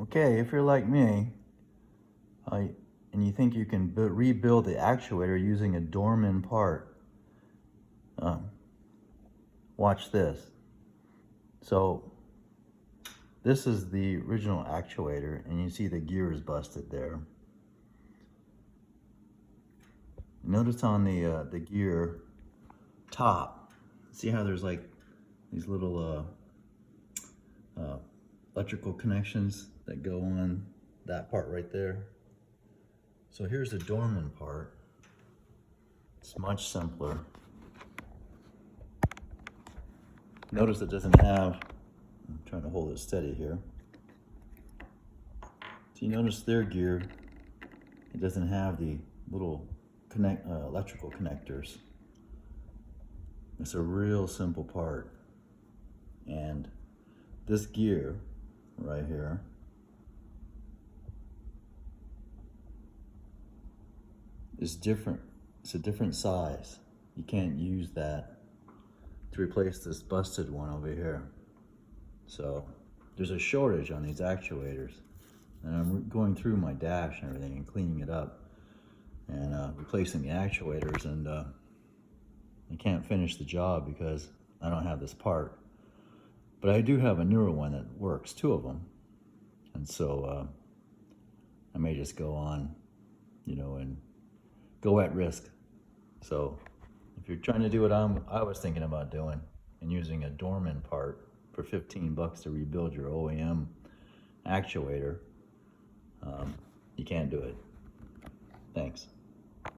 Okay, if you're like me, and you think you can rebuild the actuator using a dormant part, watch this. So this is the original actuator, and you see the gear is busted there. Notice on the gear top, see how there's like these little electrical connections that go on that part right there. So here's the dormant part. It's much simpler. Notice it doesn't have, I'm trying to hold it steady here. So you notice their gear, it doesn't have the little electrical connectors. It's a real simple part. And this gear right here is different. It's a different size. You can't use that to replace this busted one over here. So there's a shortage on these actuators, and I'm going through my dash and everything and cleaning it up and replacing the actuators, and I can't finish the job because I don't have this part. But I do have a newer one that works, 2 of them, and so I may just go on, and go at risk. So if you're trying to do what I was thinking about doing and using a dormant part for $15 to rebuild your OEM actuator, you can't do it. Thanks.